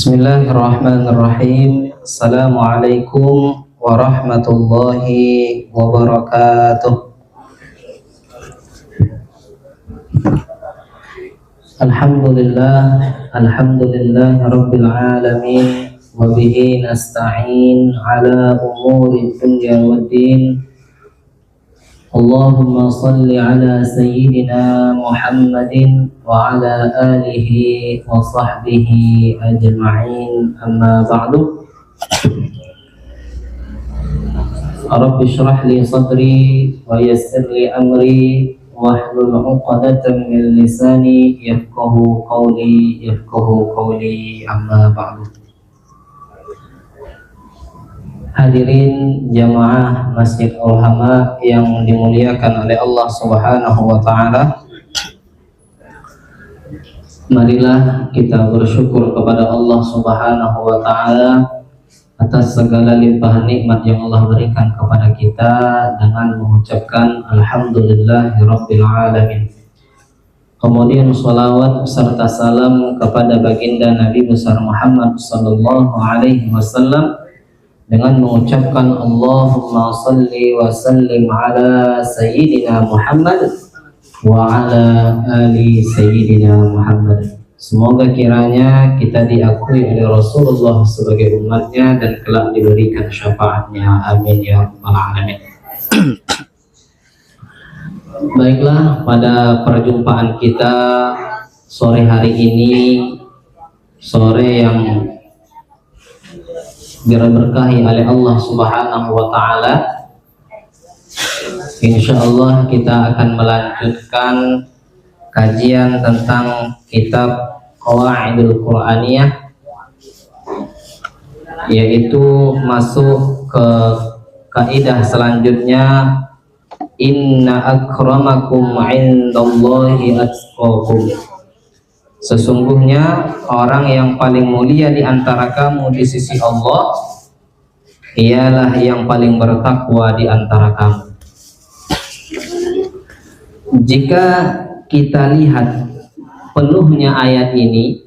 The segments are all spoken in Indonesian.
Bismillahirrahmanirrahim. Assalamualaikum warahmatullahi wabarakatuh. Alhamdulillah rabbil alamin, wa bihi nasta'in ala umuri dunya waddin. Allahumma salli ala sayyidina Muhammadin wa ala alihi wa sahbihi ajma'in, amma ba'du. Rabbi shrah li sadri wa yassir li amri wahlul 'uqdatam min lisani yafqahu qawli, amma ba'du. Hadirin jamaah Masjid Al-Hama yang dimuliakan oleh Allah Subhanahu wa Ta'ala, marilah kita bersyukur kepada Allah Subhanahu wa Ta'ala atas segala limpahan nikmat yang Allah berikan kepada kita dengan mengucapkan Alhamdulillahirabbil alamin. Kemudian sholawat serta salam kepada baginda Nabi besar Muhammad sallallahu alaihi wasallam dengan mengucapkan Allahumma salli wa sallim ala sayyidina Muhammad wa ala ali sayyidina Muhammad. Semoga kiranya kita diakui oleh Rasulullah sebagai umatnya dan kelak diberikan syafaatnya. Amin ya rabbal alamin. Baiklah, pada perjumpaan kita sore hari ini, sore yang berkahi oleh Allah Subhanahu wa Ta'ala, insyaallah kita akan melanjutkan kajian tentang kitab Qawaidul Quraniyah, yaitu masuk ke kaidah selanjutnya, inna akramakum indallahi atqakum. Sesungguhnya orang yang paling mulia di antara kamu di sisi Allah ialah yang paling bertakwa di antara kamu. Jika kita lihat penuhnya ayat ini,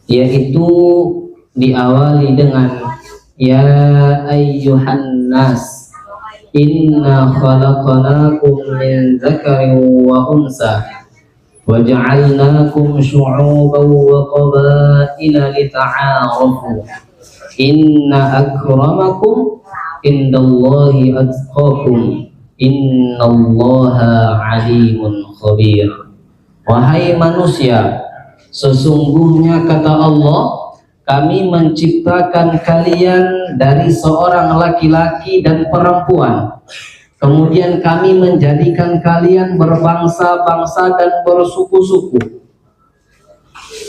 yaitu diawali dengan ya ayyuhan nas inna khalaqnakum min dzakarin wa unsa وَجَعَلْنَاكُمْ شُعُوبًا وَقَبَائِلَ لِتَعَارَفُوا إِنَّ أَكْرَمَكُمْ عِندَ اللَّهِ أَتْقَاكُمْ إِنَّ اللَّهَ عَلِيمٌ خَبِيرٌ. Wahai manusia, sesungguhnya kata Allah, kami menciptakan kalian dari seorang laki-laki dan perempuan. Kemudian kami menjadikan kalian berbangsa-bangsa dan bersuku-suku.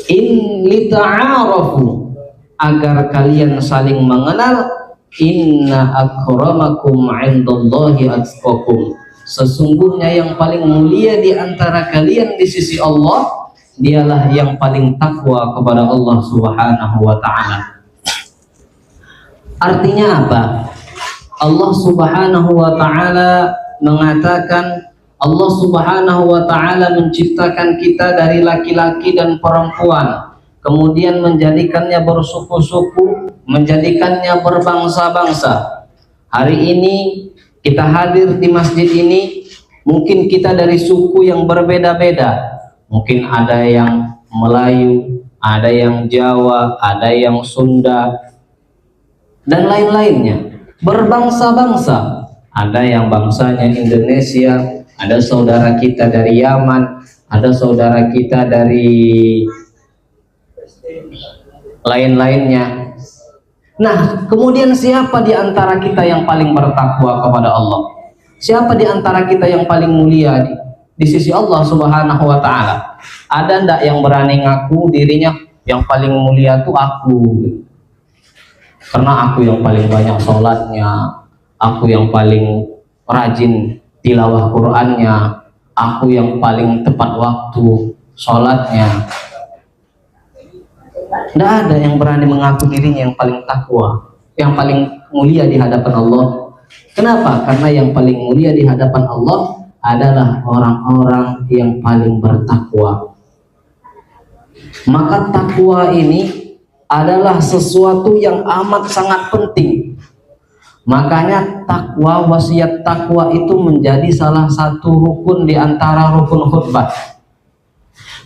In lita'arafu, agar kalian saling mengenal. Inna akramakum indallahi atqakum. Sesungguhnya yang paling mulia di antara kalian di sisi Allah, dialah yang paling takwa kepada Allah Subhanahu wa Ta'ala. Artinya apa? Allah Subhanahu wa Ta'ala mengatakan, Allah Subhanahu wa Ta'ala menciptakan kita dari laki-laki dan perempuan, kemudian menjadikannya bersuku-suku, menjadikannya berbangsa-bangsa. Hari ini kita hadir di masjid ini, mungkin kita dari suku yang berbeda-beda. Mungkin ada yang Melayu, ada yang Jawa, ada yang Sunda, dan lain-lainnya. Berbangsa-bangsa, ada yang bangsanya Indonesia, ada saudara kita dari Yaman, ada saudara kita dari lain-lainnya. Nah, kemudian siapa di antara kita yang paling bertakwa kepada Allah? Siapa di antara kita yang paling mulia di sisi Allah Subhanahu wa Ta'ala? Ada ndak yang berani ngaku dirinya yang paling mulia tuh aku? Karena aku yang paling banyak sholatnya, aku yang paling rajin tilawah Qur'annya, aku yang paling tepat waktu sholatnya. Tidak ada yang berani mengaku dirinya yang paling takwa, yang paling mulia di hadapan Allah. Kenapa? Karena yang paling mulia di hadapan Allah adalah orang-orang yang paling bertakwa. Maka takwa ini adalah sesuatu yang amat sangat penting. Makanya takwa, wasiat takwa itu menjadi salah satu rukun di antara rukun khutbah.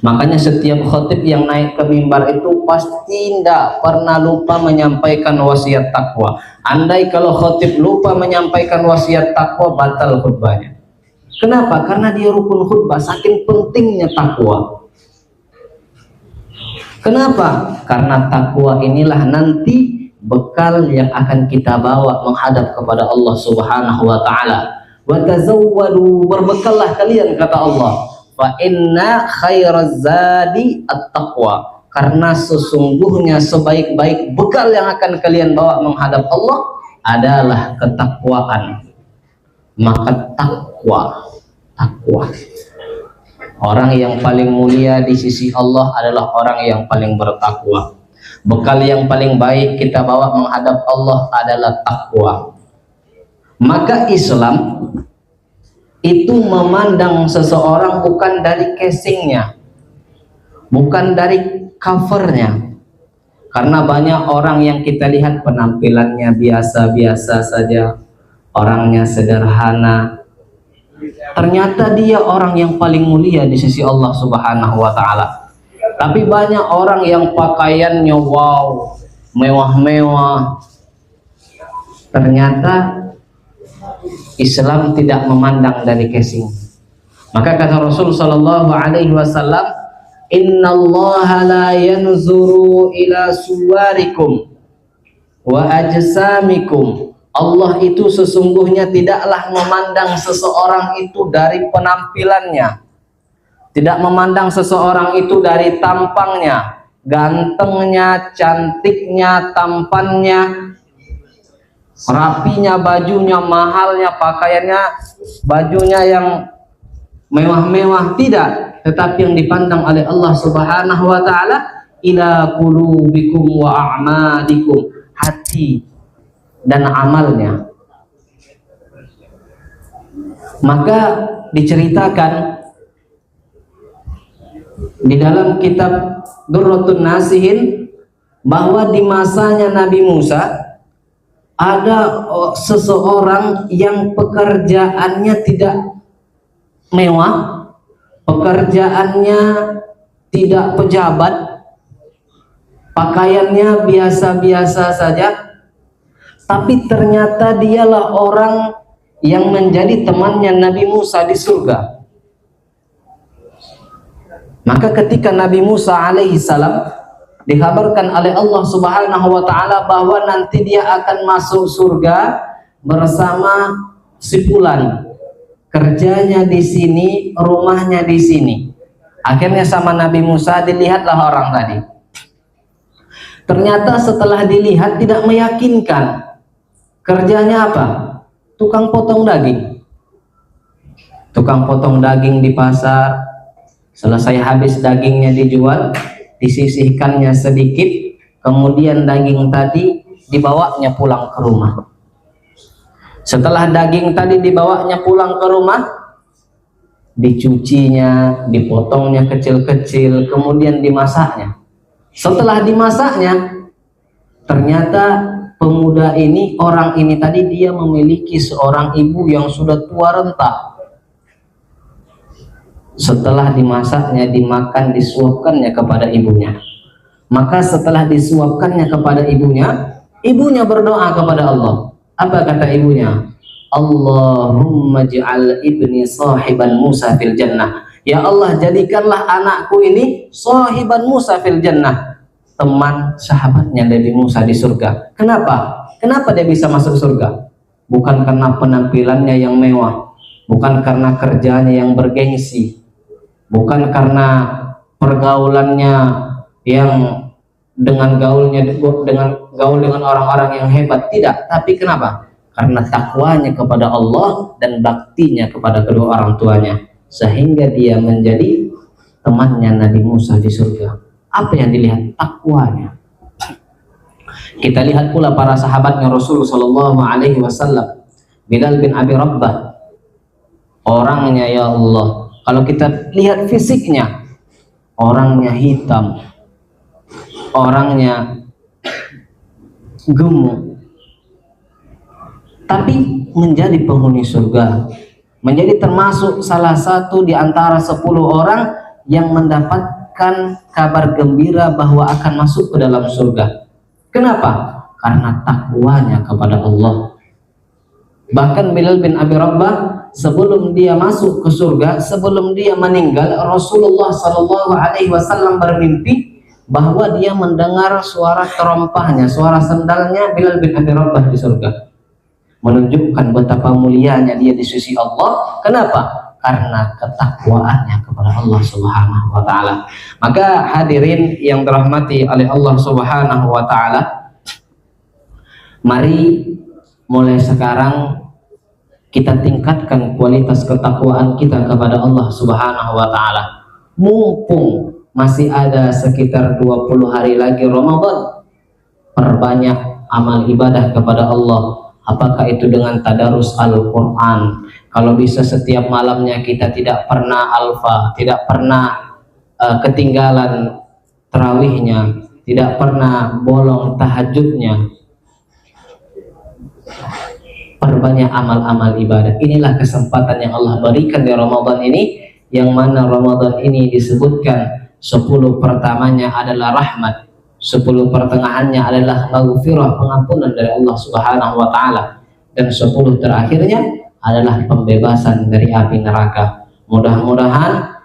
Makanya setiap khotib yang naik ke mimbar itu pasti tidak pernah lupa menyampaikan wasiat takwa. Andai kalau khotib lupa menyampaikan wasiat takwa, batal khutbahnya. Kenapa? Karena dia rukun khutbah, saking pentingnya takwa. Kenapa? Karena takwa inilah nanti bekal yang akan kita bawa menghadap kepada Allah Subhanahu wa taala. Wa tazawwadu, berbekallah kalian, kata Allah. Fa inna khairaz zadi at-taqwa, karena sesungguhnya sebaik-baik bekal yang akan kalian bawa menghadap Allah adalah ketakwaan. Maka takwa orang yang paling mulia di sisi Allah adalah orang yang paling bertakwa. Bekal yang paling baik kita bawa menghadap Allah adalah takwa. Maka Islam itu memandang seseorang bukan dari casingnya, bukan dari covernya. Karena banyak orang yang kita lihat penampilannya biasa-biasa saja, orangnya sederhana, ternyata dia orang yang paling mulia di sisi Allah Subhanahu wa taala. Tapi banyak orang yang pakaiannya wow, mewah-mewah, ternyata Islam tidak memandang dari casing. Maka kata Rasul sallallahu alaihi wasallam, "Innallaha la yanzuru ila suwarikum wa ajsamikum." Allah itu sesungguhnya tidaklah memandang seseorang itu dari penampilannya, tidak memandang seseorang itu dari tampangnya, gantengnya, cantiknya, tampannya, rapinya bajunya, mahalnya pakaiannya, bajunya yang mewah-mewah, tidak. Tetapi yang dipandang oleh Allah Subhanahu wa taala, ila qulubikum wa a'malikum, hati dan amalnya. Maka diceritakan di dalam kitab Durratun Nasihin bahwa di masanya Nabi Musa ada seseorang yang pekerjaannya tidak mewah, pekerjaannya tidak pejabat, pakaiannya biasa-biasa saja, tapi ternyata dialah orang yang menjadi temannya Nabi Musa di surga. Maka ketika Nabi Musa alaihissalam dikabarkan oleh Allah Subhanahu wa taala bahwa nanti dia akan masuk surga bersama si fulan, kerjanya di sini, rumahnya di sini. Akhirnya sama Nabi Musa dilihatlah orang tadi. Ternyata setelah dilihat tidak meyakinkan. Kerjanya apa? Tukang potong daging. Tukang potong daging di pasar. Selesai habis dagingnya dijual, disisihkannya sedikit, kemudian daging tadi dibawanya pulang ke rumah. Setelah daging tadi dibawanya pulang ke rumah, dicucinya, dipotongnya kecil-kecil, kemudian dimasaknya. Setelah dimasaknya, ternyata pemuda ini, orang ini tadi, dia memiliki seorang ibu yang sudah tua renta. Setelah dimasaknya, dimakan, disuapkannya kepada ibunya. Maka setelah disuapkannya kepada ibunya, ibunya berdoa kepada Allah. Apa kata ibunya? Allahumma ja'al ibni sahiban Musa fil jannah. Ya Allah, jadikanlah anakku ini sahiban Musa fil jannah, teman sahabatnya Nabi Musa di surga. Kenapa? Kenapa dia bisa masuk surga? Bukan karena penampilannya yang mewah, bukan karena kerjanya yang bergengsi, bukan karena pergaulannya yang dengan gaul dengan orang-orang yang hebat, tidak. Tapi kenapa? Karena takwanya kepada Allah dan baktinya kepada kedua orang tuanya, sehingga dia menjadi temannya Nabi Musa di surga. Apa yang dilihat? Takwanya. Kita lihat pula para sahabatnya Rasul sallallahu alaihi wasallam. Bilal bin Abi Rabbah, orangnya ya Allah, kalau kita lihat fisiknya, orangnya hitam, orangnya gemuk, tapi menjadi penghuni surga, menjadi termasuk salah satu di antara 10 orang yang mendapatkan kabar gembira bahwa akan masuk ke dalam surga. Kenapa? Karena takwanya kepada Allah. Bahkan Bilal bin Abi Rabah sebelum dia masuk ke surga, sebelum dia meninggal, Rasulullah SAW bermimpi bahwa dia mendengar suara terompahnya, suara sendalnya Bilal bin Abi Rabah di surga, menunjukkan betapa mulianya dia di sisi Allah. Kenapa? Karena ketakwaannya kepada Allah Subhanahu wa taala. Maka hadirin yang dirahmati oleh Allah Subhanahu wa taala, mari mulai sekarang kita tingkatkan kualitas ketakwaan kita kepada Allah Subhanahu wa taala. Mumpung masih ada sekitar 20 hari lagi Ramadan, perbanyak amal ibadah kepada Allah. Apakah itu dengan tadarus Al-Quran? Kalau bisa setiap malamnya kita tidak pernah alfa, tidak pernah ketinggalan tarawihnya, tidak pernah bolong tahajudnya. Perbanyak amal-amal ibadah. Inilah kesempatan yang Allah berikan di Ramadan ini, yang mana Ramadan ini disebutkan 10 pertamanya adalah rahmat, 10 pertengahannya adalah maghfirah, pengampunan dari Allah Subhanahu wa taala, dan 10 terakhirnya adalah pembebasan dari api neraka. Mudah-mudahan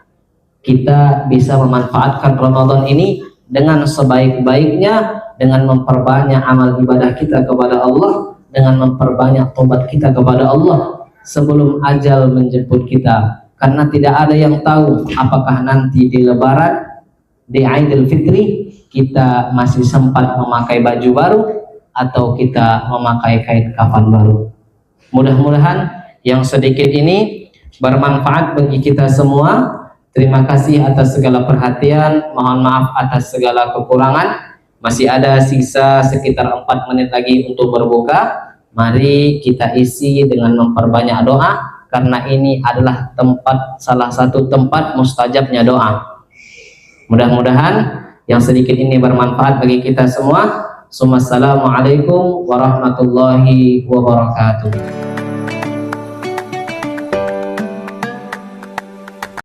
kita bisa memanfaatkan Ramadan ini dengan sebaik-baiknya, dengan memperbanyak amal ibadah kita kepada Allah, dengan memperbanyak tobat kita kepada Allah sebelum ajal menjemput kita. Karena tidak ada yang tahu apakah nanti di Lebaran, di Idul Fitri, kita masih sempat memakai baju baru atau kita memakai kain kafan baru. Mudah-mudahan yang sedikit ini bermanfaat bagi kita semua. Terima kasih atas segala perhatian, mohon maaf atas segala kekurangan. Masih ada sisa sekitar 4 menit lagi untuk berbuka. Mari kita isi dengan memperbanyak doa, karena ini adalah salah satu tempat mustajabnya doa. Mudah-mudahan yang sedikit ini bermanfaat bagi kita semua. Assalamualaikum warahmatullahi wabarakatuh.